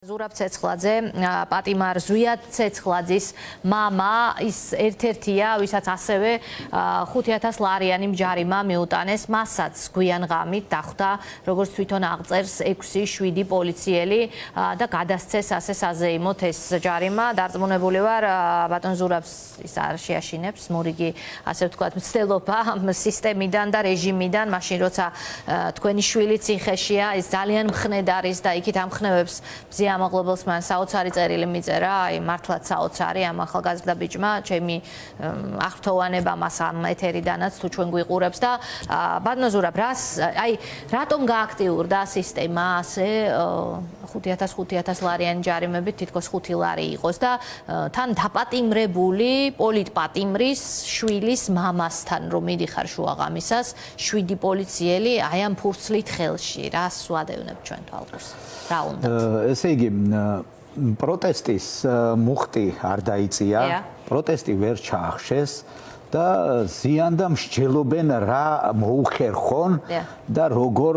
ზურაბ ცეცხლაძე, პატიმარ ზვიად ცეცხლაძის მამა, ის ერთ-ერთია, ვისაც ასევე 5000 ლარიანი ჯარიმა მიუტანეს, მასაც გვიან ღამით დახვდა, როგორც თვითონ აღწერს 6-7 პოლიციელი და გადასცეს ასე საზეიმოთ ეს ჯარიმა. დარწმუნებული ვარ, ბატონ ზურაბს ის არ შეაშინებს, მორიგი ასე ვთქვათ, მცდელობა სისტემიდან და რეჟიმიდან, მაშინ როცა თქვენი შვილი ციხეშია, ეს ძალიან მხნედ არის და იქით ამხნევებს ამაღლებელს მან საოცარი წერილი მიწერა, აი მართლაც საოცარი ამ ახალგაზრდა ბიჭმა, ჩემი აღფრთოვანება მას ამ ეთერიდანაც თუ ჩვენ გვიყურებს და ბატონო ზურაბ, რატომ გააქტიურდა სისტემა ასე 5000 ლარიანი ჯარიმებით თითქოს 5 ლარი იყოს და თან დაპატიმრებული პოლიტპატიმრის შვილის მამასთან რომ მიდიხარ შუაღამისას 7 პოლიციელი აი ამ ფურცლით ხელში, რას ვადევნებ ჩვენ თვალყურს? რა უნდა? ესე იგი პროტესტის მუხტი არ დაიწია, პროტესტი ვერ ჩაახშეს და ზიან და მსჯელობენ რა მოუხერხონ და როგორ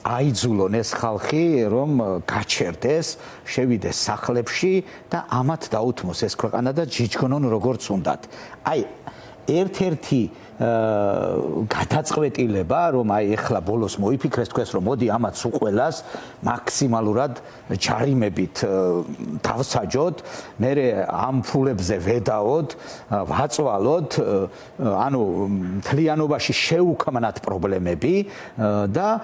აიძულონ ეს ხალხი რომ გაჩერდეს, შევიდეს სახლებში და ამათ დაუთმოს ეს ქვეყანა და ჯიჯგნონ როგორც უნდათ. აი ერთ-ერთი გადაწყვეტილება რომ აი ეხლა ბოლოს მოიფიქრეს თქვენს რომ მოდი ამაც უყველას მაქსიმალურად ჯარიმებით დავსაჯოთ, მე ამ ფულებზე ვედაოთ, ვაწვალოთ, ანუ მთლიანობაში შევუქმნათ პრობლემები და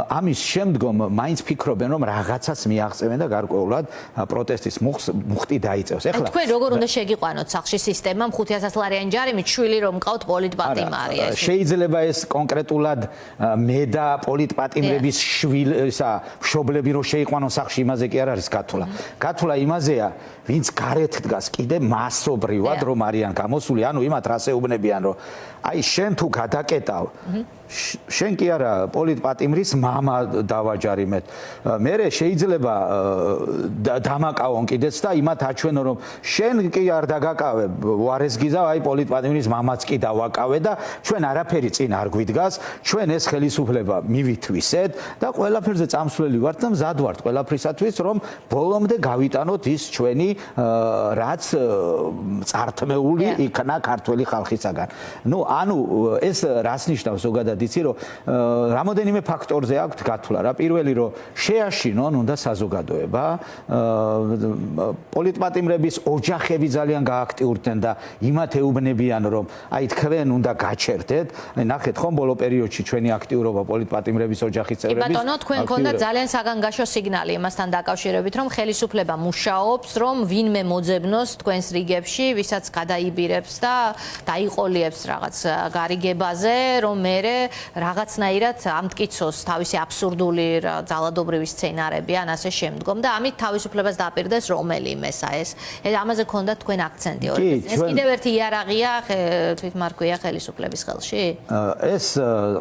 ამის შემდგომ მაინც ფიქრობენ რომ რაღაცას მიაღწევენ და გარკვეულად პროტესტის მუხტი დაიწევს. ეხლა თქვენ როგორ უნდა შეგიყვანოთ სახლში სისტემამ 5000 ლარიანი ჯარიმით შვილი რომ მყავთ პოლიტპატიმარია. შეიძლება ეს კონკრეტულად მე და პოლიტპატიმრების მშობლები რო შეიყვანონ სახლში, იმაზე კი არ არის გათვლა. გათვლა იმაზეა, ვინც გარეთ დგას კიდე მასობრივად რომ არიან გამოსული, ანუ იმათ რას ეუბნებიან, რომ აი შენ თუ გადაკეტავ შენ კი არა პოლიტპატიმრის მამა დავაჯარიმეთ. მე შეიძლება დამაკავონ კიდეც და იმათ აჩვენო რომ შენ კი არ დაგაკავებ, უარეს გიზავ, აი პოლიტპატიმრის მამაც კი დავაკავე და ჩვენ არაფერი წინ არ გვიდგას, ჩვენ ეს ხელისუფლება მივითვისეთ და ყველაფერზე წამსვლელი ვართ და მზად ვართ ყველაფრისათვის რომ ბოლომდე გავიტანოთ ის ჩვენი რაც წართმეული იქნა ქართველი ხალხისაგან. ანუ ეს რას ნიშნავს ზოგადად იცი რომ რამოდენიმე ფაქტორზე აქვთ გათვლა რა. პირველი რომ შეაშინონ უნდა საზოგადოება, პოლიტპატიმრების ოჯახები ძალიან გააქტიურდნენ და იმათ ეუბნებიან რომ აი თქვენ უნდა გაჩერდეთ. აი ნახეთ ხომ ბოლო პერიოდში ჩვენი აქტიურობა პოლიტპატიმრების ოჯახის წევრების. კი ბატონო, თქვენ ქონდა ძალიან საგანგაშო სიგნალი იმასთან დაკავშირებით რომ ხელისუფლება მუშაობს რომ ვინმე მოძებნოს თქვენს რიგებში, ვისაც გადაიბირებს და დაიყოლიებს რაღაც გარიგებაზე, რომ მერე რაღაცნაირად ამტკიცოს თავისი აბსურდული ძალადობრივი სცენარები ან ასე შემდგომ და ამით თავისუფლებას დაპირდეს რომელიმესა ეს ამაზე ქონდა თქვენ აქცენტი. ეს კიდევ ერთი იარაღია თვითმარქვია ხელისუფლების ხელში? ეს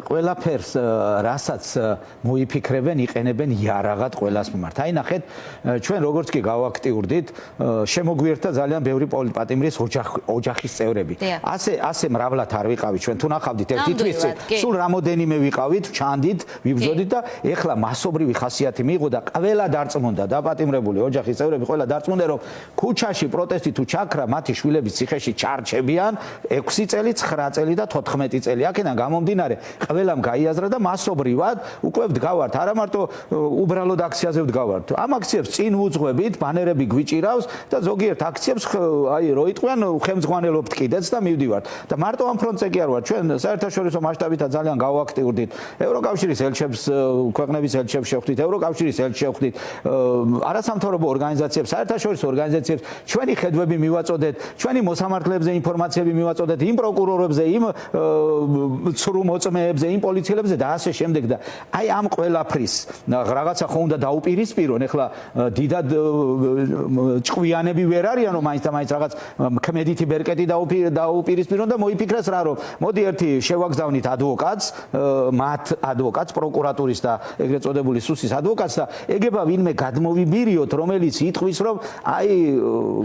ყველაფერს რასაც მოიფიქრებენ, იყენებენ იარაღად ყველას მიმართ. აი ნახეთ, ჩვენ როგორც კი გავაქტიურდით, შემოგვიერთდა ძალიან ბევრი პოლიტპატიმრის ოჯახის წევრები. ასე მრავლად არ ვიყავით ჩვენ, თუ ნახავდით ერთი თვის წინ, სულ რამოდენიმე ვიყავით, ჩანდით, ვიბრძოდით და ეხლა მასობრივი ხასიათი მიიღო და ყველა დარწმუნდა, დაპატიმრებული ოჯახის წევრები ყველა დარწმუნდა რომ ქუჩაში პროტესტი თუ ჩაქრა, მათი შვილების ციხეში ჩარჩებიან 6 წელი, 9 წელი და 14 წელი. აქედან გამომდინარე, ყველამ გაიაზრა და მასობრივად უკვე ვდგავართ, არა მარტო უბრალოდ აქციაზე ვდგავართ. ამ აქციებს წინ ვუძღვებით, ბანერები გვიჭირავს და ზოგიერთ აქციებს აი რო იტყვიან, ხელმძღვანელობთ კიდეც და მივდივართ. და მარტო ამ ფრონტზე კი არ ვარ, ჩვენ საერთაშორისო მასშტაბით ძალიან გავაქტიურდით. ევროკავშირის ელჩებს, ქვეყნების ელჩებს შევხვდით, ევროკავშირის ელჩს შევხვდით, არასამთავრობო ორგანიზაციებს, საერთაშორისო ორგანიზაციებს, ჩვენი ხედვები მივაწოდეთ, ჩვენი მოსამართლეებზე ინფორმაციები მივაწოდეთ, იმ პროკურორებზე, იმ ცრუ მოწმეებზე, იმ პოლიციელებზე და ასე შემდეგ და აი ამ ყველაფრის რაღაცა ხო უნდა დაუპირისპირონ. ეხლა დიდად ჭკვიანები ვერ არიან რომ მაინც და მაინც რაღაც ქმედითი ბერკეტი დაუპირისპირონ და მოიფიქრეს რა რომ მოდი ერთი შევაგზავნით ადვოკატს ადვოკატს, მათ ადვოკატს, პროკურატურის და ეგრეთ წოდებული სუსის ადვოკატს და ეგება ვინმე გადმოვიბირიოთ, რომელიც ითქვის, რომ აი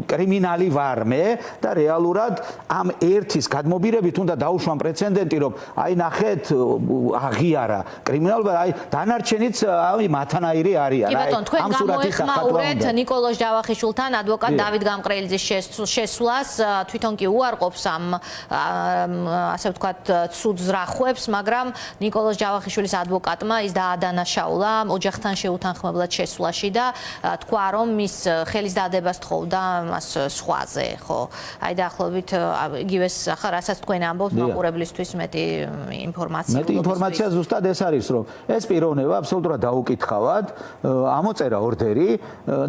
კრიმინალი ვარ მე და რეალურად ამ ერთის გადმობირებით უნდა დაუშვან პრეცედენტი, რომ აი ნახეთ აღიარა კრიმინალობა, აი დანარჩენიც აი მათანაირი არიან. კი ბატონო, თქვენ გამოეხმაურეთ ნიკოლოზ ჯავახიშვილთან ადვოკატ დავით გამყრელიძის შესვლას, თვითონ კი უარყოფს ამ ასე ვთქვათ ცუდ ზრახვებს, მაგრამ ნიკოლოზ ჯავახიშვილის ადვოკატმა ის დაადანაშაულა ოჯახთან შეუთანხმებლად შესვლაში და თქვა, რომ მის ხელის დადებას თხოვდა მას სხვაზე, ხო? აი დაახლოებით იგივეს ახლა რასაც თქვენ ამბობთ, მაყურებლისთვის მეტი ინფორმაცია ზუსტად ეს არის, რომ ეს პიროვნება აბსოლუტურად დაუკითხავად, ამოწერა ორდერი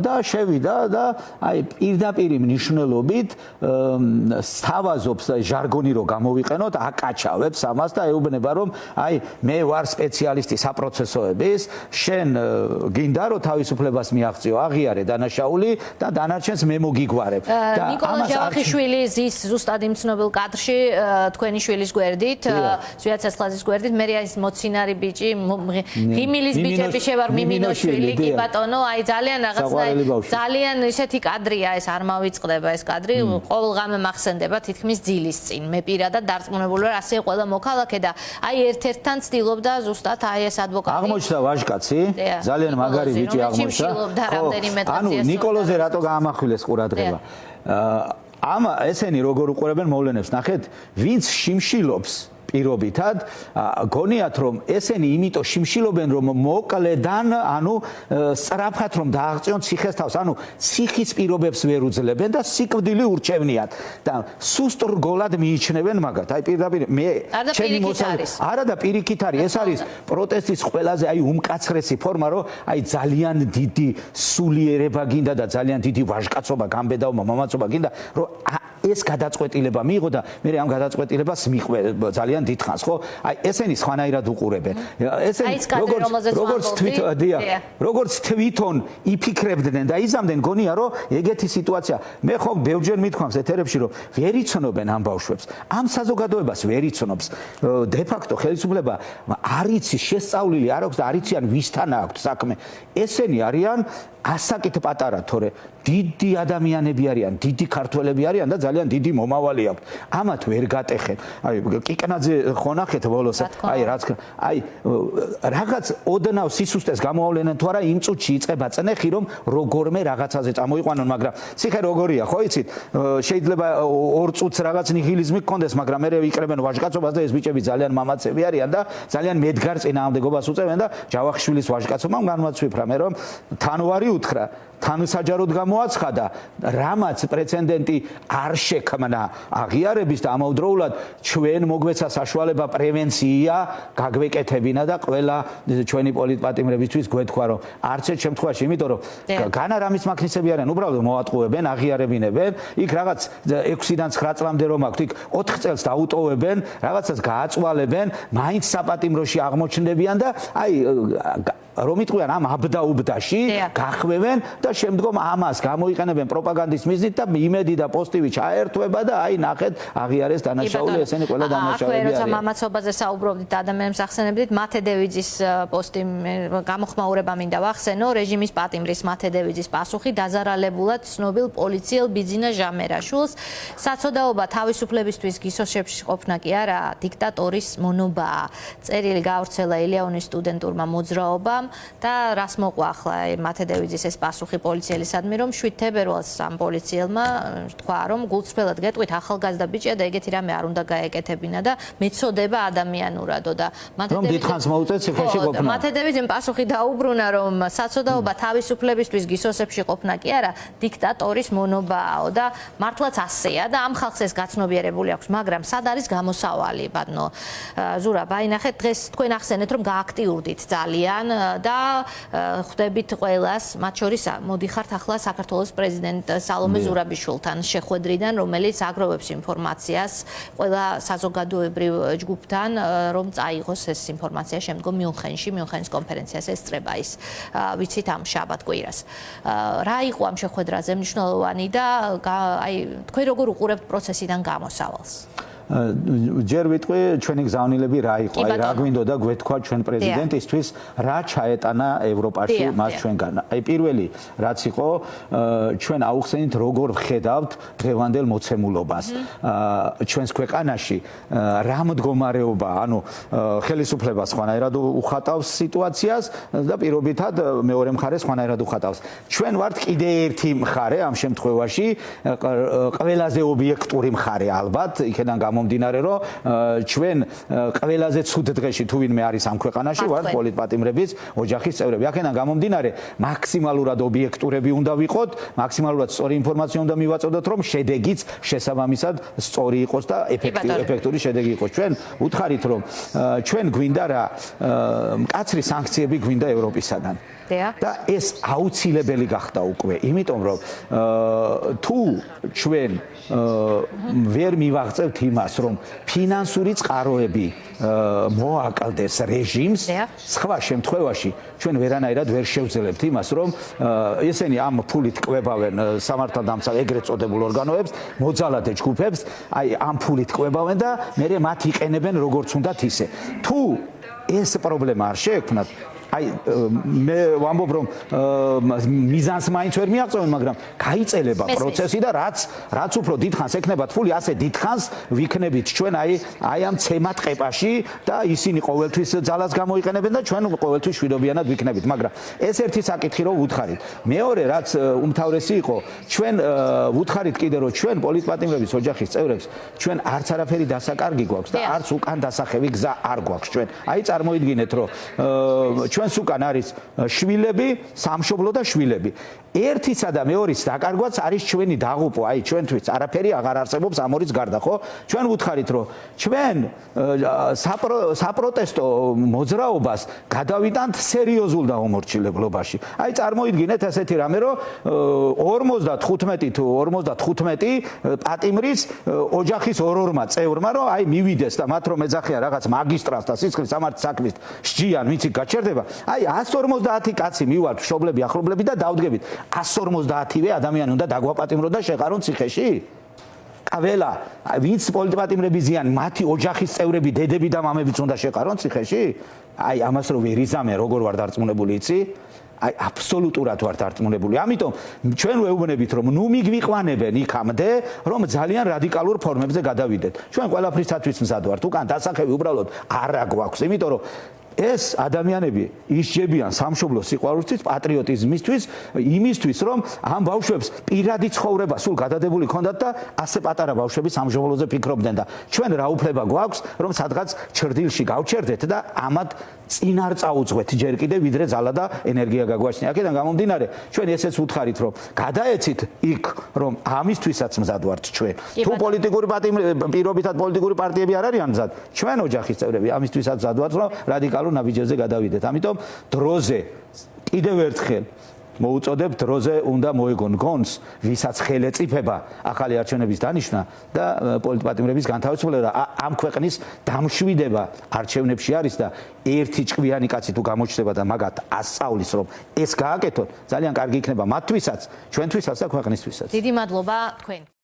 და შევიდა და აი პირდაპირ მნიშვნელობით სთავაზობს ჟარგონი რო გამოვიყენოთ, აკაჩავებს ამას და ეუბნება, რომ აი მე ვარ სპეციალისტი საპროცესოების, შენ გინდა რომ თავისუფლებას მიაღწიო, აღიარე დანაშაული და დანარჩენს მე მოგიგვარებ. ნიკოლოზ ჯავახიშვილი ზის ზუსტად იმ ცნობილ კადრში თქვენი შვილის გვერდით, ზვიად ცეცხლაძის გვერდით, მე ის მოცინარი ბიჭი, ღიმილის ბიჭები შევარ მიმინოშვილი, კი ბატონო, აი ძალიან ძალიან ისეთი კადრია ეს, არ მავიწყდება ეს კადრი, ყოველღამე მახსენდება თითქმის ძილის წინ. მე პირადად დარწმუნებული ვარ, ასე ყველა მოქალაქე და აი ერთ-ერთთან ცდილობდა ზუსტად აი ეს ადვოკატი. აღმოჩნდა ვაჟკაცი, ძალიან მაგარი ბიჭი აღმოჩნდა. ანუ ნიკოლოზე რატო გაამახვილეს ყურადღება? ამ ესენი როგორ უყურებენ მოვლენებს, ნახეთ, ვინც შიმშილობს პირობითად, გონიათ რომ ესენი იმიტომ შიმშილობენ, რომ მოკლედან, ანუ სწრაფად რომ დააღწიონ ციხეს თავს, ანუ ციხის პირობებს ვერ უძლებენ და სიკვდილი ურჩევნიათ და სუსტ რგოლად მიიჩნევენ მაგათ. აი პირდაპირ მე ჩემი მოსავალი არა და პირიქით არის, ეს არის პროტესტის ყველაზე აი უმკაცრესი ფორმა, რომ აი ძალიან დიდი სულიერება გინდა და ძალიან დიდი ვაჟკაცობა, გამბედაობა, მამაცობა გინდა, რომ ეს გადაწყვეტილება მიიღო და მე ამ გადაწყვეტილებას მიყვე ძალიან დიდხანს, ხო? აი ესენი სხვანაირად უყურებენ. ესენი როგორც თვითონ იფიქრებდნენ და იზამდნენ, გონია რომ ეგეთი სიტუაცია. მე ხო ბევრჯერ მithქვამს ეთერებში, რომ ვერ იცნობენ ამ ბავშვებს. ამ საზოგადოებას ვერ იცნობს. დე ფაქტო ხელისუფლება არ იცის, შესწავლილი არ აქვს და არ იციან ვისთან აქვს საქმე. ესენი არიან ასაკით პატარა, თორე დიდი ადამიანები არიან, დიდი ქართველები არიან და ძალიან დიდი მომავალი აქვს. ამათ ვერ გატეხენ. აი კიკნაძე ხო ნახეთ ბოლოს, აი რაც აი რაღაც ოდნავ სისუსტეს გამოავლენენ თუ არა, იმ წუთში იწყება წნეხი, რომ როგორმე რაღაცაზე წამოიყვანონ, მაგრამ ციხე როგორია, ხო იცით? შეიძლება 2 წუთს რაღაც ნიჰილიზმი გქონდეს, მაგრამ მე ვიკრებენ ვაჟკაცობას და ეს ბიჭები ძალიან მამაცები არიან და ძალიან მედგარ წინააღმდეგობას უწევენ და ჯავახიშვილის ვაჟკაცობამ განმაცვიფრა მე რომ თან ვარი უთხრა, თან საჯაროდ გამოაცხადა, რამაც პრეცედენტი არ შექმნა აღიარების და ამავდროულად ჩვენ მოგვეცა საშუალება პრევენცია გაგვეკეთებინა და ყველა ჩვენი პოლიტპატიმრებისთვის გვეთქვა, რომ არც ერთ შემთხვევაში, იმიტომ რომ განარამის მაქნისები არიან, უბრალოდ მოატყუებენ, აღიარებინებენ, იქ რაღაც 6-დან 9 წლამდე რომ აქვთ, იქ 4 წელს დაუტოვებენ, რაღაცას გააწვალებენ, მაინც საპატიმროში აღმოჩნდებიან და აი რომ იტყვიან ამ აბდაუბდაში გახვევენ და შემდგომ ამას გამოიყენებენ პროპაგანდის მიზნით და იმედი და პოზიტივი ჩაერთვება და აი ნახეთ აღიარეს დანაშაული, ესენი ყველა დანაშაულები არიან. როცა მამაცობაზე საუბრობდით, ადამიანებს ახსენებდით, მათე დევიძის პოსტი გამოხმაურება მინდა ვახსენო, რეჟიმის პატიმრის მათე დევიძის პასუხი დაზარალებულად ცნობილ პოლიციელ ბიძინა ჟამერაშვილს, საცოდაობა თავისუფლებისთვის გისოსებში ყოფნა კი არა, დიქტატორის მონობაა. წერილი გავრცელა ილეონის სტუდენტურმა მოძრაობამ და რას მოყვა ახლა მათე დევიძის ეს პასუხი პოლიციელისადმი, რომ 7 თებერვალს ამ პოლიციელმა თქვა, რომ გულწრფელად გეტყვით ახალგაზრდა ბიჭია და ეგეთი რამე არ უნდა გაეკეთებინა და მეწოდება ადამიანურადო და მათე დევიძემ პასუხი დაუბრუნა, რომ საცოდაობა თავისუფლებისთვის გისოსებში ყოფნა კი არა, დიქტატორის მონობაა და მართლაც ასეა და ამ ხალხს ეს გაცნობიერებული აქვს, მაგრამ სად არის გამოსავალი, ბატონო ზურაბ, აი ნახეთ დღეს თქვენ ახსენეთ, რომ გააქტიურდით ძალიან და ხვდებით ყველას, მათ შორის მოდიხართ ახლა საქართველოს პრეზიდენტ სალომე ზურაბიშვილთან შეხვედრიდან, რომელიც აგროვებს ინფორმაციას ყველა საზოგადოებრივ ჯგუფთან, რომ წაიღოს ეს ინფორმაცია შემდგომ მიუნხენის კონფერენციას ესწრება ის, ვიცით ამ შაბათ კვირას. რა იყო ამ შეხვედრაზე მნიშვნელოვანი და აი თქვენ როგორ უყურებთ პროცესიდან გამოსავალს? ჯერ ვიტყვი ჩვენი გზავნილები რა იყო, აი რა გვინდოდა გვეთქვა ჩვენ პრეზიდენტისთვის, რა ჩაეტანა ევროპაში მას ჩვენგან. აი პირველი რაც იყო, ჩვენ აუხსენით როგორ ვხედავთ დღევანდელ მოცემულობას ჩვენს ქვეყანაში, რა მდგომარეობა, ანუ ხელისუფლება სხვანაირად უხატავს სიტუაციას და პირობითად მეორე მხარე სხვანაირად უხატავს. ჩვენ ვართ კიდე ერთი მხარე ამ შემთხვევაში, ყველაზე ობიექტური მხარე ალბათ, იქედან გამომდინარე, რომ ჩვენ ყველაზე ცუდ დღეში თუ ვინმე არის ამ ქვეყანაში, ვართ პოლიტპატიმრების ოჯახის წევრები. აქედან გამომდინარე, მაქსიმალურად ობიექტურები უნდა ვიყოთ, მაქსიმალურად სწორი ინფორმაცია უნდა მივაწოდოთ, რომ შედეგიც შესაბამისად სწორი იყოს და ეფექტური შედეგი იყოს. ჩვენ უთხარით, რომ ჩვენ გვინდა რა მკაცრი სანქციები გვინდა ევროპისაგან. და ეს აუცილებელი გახდა უკვე, იმიტომ რომ თუ ჩვენ ვერ მივაღწევთ იმას, რომ ფინანსური წყაროები მოაკლდეს რეჟიმს, სხვა შემთხვევაში ჩვენ ვერანაირად ვერ შევძლებთ იმას, რომ ესენი ამ ფულით კვებავენ სამართალდამცავ ეგრეთ წოდებულ ორგანოებს, მოძალადე ჯგუფებს, აი ამ ფულით კვებავენ და მერე მათ იყენებენ როგორც უნდათ ისე. თუ ეს პრობლემა არ შეექმნათ, აი მე ვამბობ რომ მიზანს მაინც ვერ მიაღწევენ, მაგრამ გაიწელება პროცესი და რაც უფრო დიდხანს ექნებათ ფული, ასე დიდხანს ვიქნებით ჩვენ აი ამ ცემატ ყეპაში და ისინი ყოველთვის ძალას გამოიყენებენ და ჩვენ ყოველთვის შვიდობიანად ვიქნებით, მაგრამ ეს ერთი საკითხი რომ ვუთხარით. მეორე რაც უმთავრესი იყო, ჩვენ ვუთხარით კიდე რომ ჩვენ პოლიტპატიმრების ოჯახის წევრებს ჩვენ არც არაფერი დასაკარგი გვაქვს და არც უკან დასახევი გზა არ გვაქვს ჩვენ. აი წარმოიდგინეთ რომ ჩვენს უკან არის შვილები, სამშობლო და შვილები. ერთისა და მეორის დაკარგვაც არის ჩვენი დაღუპვა, აი ჩვენთვის არაფერი აღარ არსებობს ამ ორის გარდა, ხო? ჩვენ ვუთხარით, რომ ჩვენ საპროტესტო მოძრაობას გადავიტანთ სერიოზულ დაუმორჩილებლობაში. აი წარმოიდგინეთ ესეთი რამე, რომ 55 თუ 55 პატიმრის ოჯახის ორ-ორმა წევრმა, რომ აი მივიდეს და მათ რომ ეძახიან რაღაც მაგისტრატს და სისხლის სამართლის საქმის სჯიან, ვინც გაჩერდება, აი 150 კაცი მივართ, მშობლები, ახლობლები და დავდგებით. 150-ვე ადამიანი უნდა დაგვაპატიმრო და შეყარონ ციხეში? ყველა, ვინც პოლიტპატიმრები ზიან, მათი ოჯახის წევრები, დედები და მამებიც უნდა შეყარონ ციხეში? აი ამას რო ვერ იზამენ, როგორ ვარ დარწმუნებული, იცი? აი აბსოლუტურად ვარ დარწმუნებული. ამიტომ ჩვენ ვეუბნებით, რომ ნუ მიგვიყვანებენ იქამდე, რომ ძალიან რადიკალურ ფორმებზე გადავიდეთ. ჩვენ ყველაფრისათვის მზად ვართ, უკან დასახევი უბრალოდ არა გვაქვს, იმიტომ რომ ეს ადამიანები ისჯებიან სამშობლოს სიყვარულისთვის, პატრიოტიზმისთვის, იმისთვის, რომ ამ ბავშვებს პირადი ცხოვრება სულ გადადებული ქონდათ და ასე პატარა ბავშვები სამშობლოზე ფიქრობდნენ და ჩვენ რა უფლება გვაქვს, რომ სადღაც ჩრდილში გავჩერდეთ და ამათ წინარ წაუძღვეთ ჯერ კიდე ვიდრე ძალა და ენერგია გაგვაჩნია. აქედან გამომდინარე, ჩვენ ესეც ვუთხარით, რომ გადაეცით იქ, რომ ამისთვისაც მზად ვართ ჩვენ. თუ პოლიტიკური პირობითად პოლიტიკური პარტიები არ არიან მზად, ჩვენ ოჯახის წევრები ამისთვისაც მზად ვართ, რომ რადიკალურ ნაბიჯებზე გადავიდეთ. ამიტომ დროზე კიდევ ერთხელ მოუწოდებ, დროზე უნდა მოეგონ გონს, ვისაც ხელეწიფება ახალი არჩევნების დანიშვნა და პოლიტპატიმრების განთავისუფლება. ამ ქვეყნის დამშვიდება არჩევნებში არის და ერთი ჭკვიანი კაცი თუ გამოჩნდება და მაგათ ასწავლის, რომ ეს გააკეთოთ, ძალიან კარგი იქნება მათთვისაც, ჩვენთვისაც და ქვეყნისთვისაც. დიდი მადლობა თქვენ.